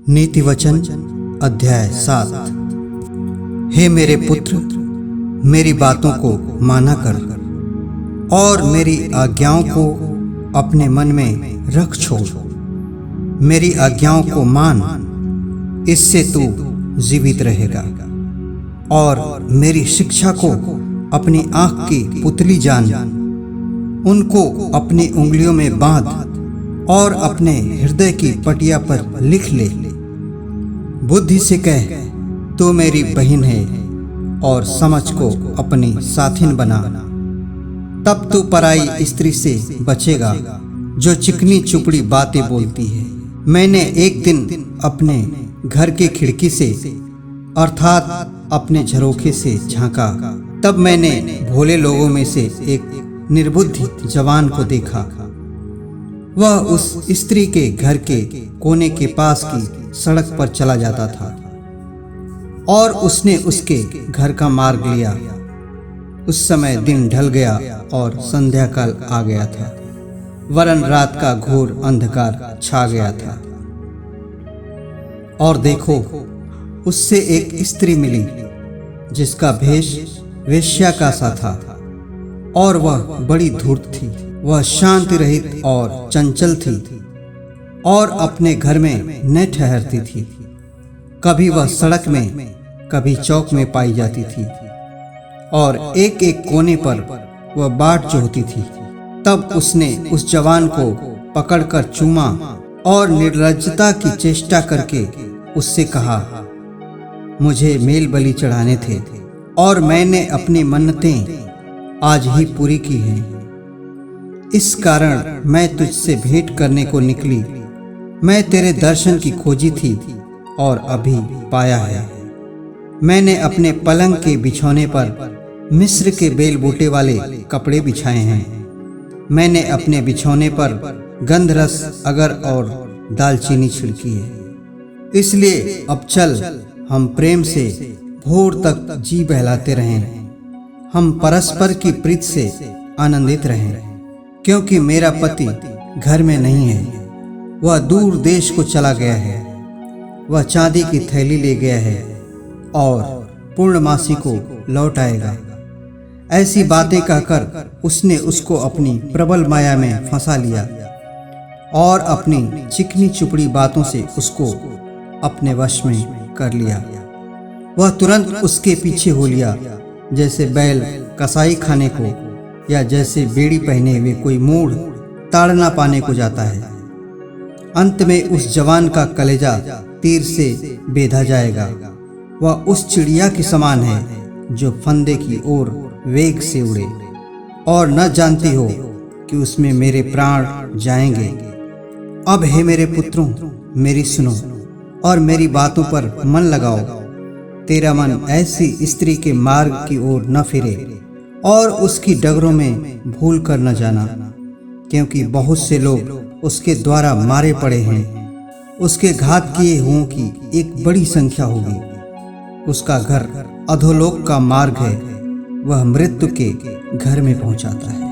नीति वचन अध्याय 7। हे मेरे पुत्र, मेरी बातों को माना कर और मेरी आज्ञाओं को अपने मन में रख छोड़। मेरी आज्ञाओं को मान, इससे तू जीवित रहेगा। और मेरी शिक्षा को अपनी आँख की पुतली जान, उनको अपनी उंगलियों में बांध और अपने हृदय की पटिया पर लिख ले। बुद्धि से कह, तू मेरी बहन है, और समझ को अपनी साथिन बना। तब तू पराई स्त्री से बचेगा जो चिकनी चुपड़ी बातें बोलती है। मैंने एक दिन अपने घर के खिड़की से अर्थात अपने झरोखे से झांका। तब मैंने भोले लोगों में से एक निर्बुद्धि जवान को देखा। वह उस स्त्री के घर के कोने के पास की सड़क पर चला जाता था और उसने उसके घर का मार्ग लिया। उस समय दिन ढल गया और संध्या काल आ गया था, वरन रात का घोर अंधकार छा गया था। और देखो, उससे एक स्त्री मिली जिसका भेष वेश्या का सा था, और वह बड़ी धूर्त थी। वह शांति रहित और चंचल थी और अपने घर में न ठहरती थी। कभी वह सड़क में, कभी चौक में पाई जाती थी, और एक एक कोने पर वह बाट जोहती थी। तब उसने उस जवान को पकड़कर चूमा और निर्लज्जता की चेष्टा करके उससे कहा, मुझे मेल बलि चढ़ाने थे और मैंने अपनी मन्नतें आज ही पूरी की हैं। इस कारण मैं तुझसे भेंट करने को निकली। मैं तेरे दर्शन की खोजी थी और अभी पाया है। मैंने अपने पलंग के बिछौने पर मिस्र के बेल बूटे वाले कपड़े बिछाए हैं। मैंने अपने बिछौने पर गंधरस, अगर और दालचीनी छिड़की है। इसलिए अब चल, हम प्रेम से भोर तक जी बहलाते रहें। हम परस्पर की प्रीत से आनंदित रहें, क्योंकि मेरा पति घर में नहीं है। वह दूर देश को चला गया है। वह चांदी की थैली ले गया है और पूर्णमासी को लौट आएगा। ऐसी बातें कहकर उसने उसको अपनी प्रबल माया में फंसा लिया और अपनी चिकनी चुपड़ी बातों से उसको अपने वश में कर लिया। वह तुरंत उसके पीछे हो लिया, जैसे बैल कसाई खाने को, या जैसे बेड़ी पहने हुए कोई मूढ़ ताड़ना पाने को जाता है। अंत में उस जवान का कलेजा तीर से बेधा जाएगा। वह उस चिड़िया के समान है जो फंदे की ओर वेग से उड़े और न जानती हो कि उसमें मेरे प्राण जाएंगे। अब हे मेरे पुत्रों, मेरी सुनो और मेरी बातों पर मन लगाओ। तेरा मन ऐसी स्त्री के मार्ग की ओर न फिरे और उसकी डगरों में भूल कर न जाना, क्योंकि बहुत से लोग उसके द्वारा मारे पड़े हैं। उसके घात किए हुओं की एक बड़ी संख्या होगी। उसका घर अधोलोक का मार्ग है, वह मृत्यु के घर में पहुंचाता है।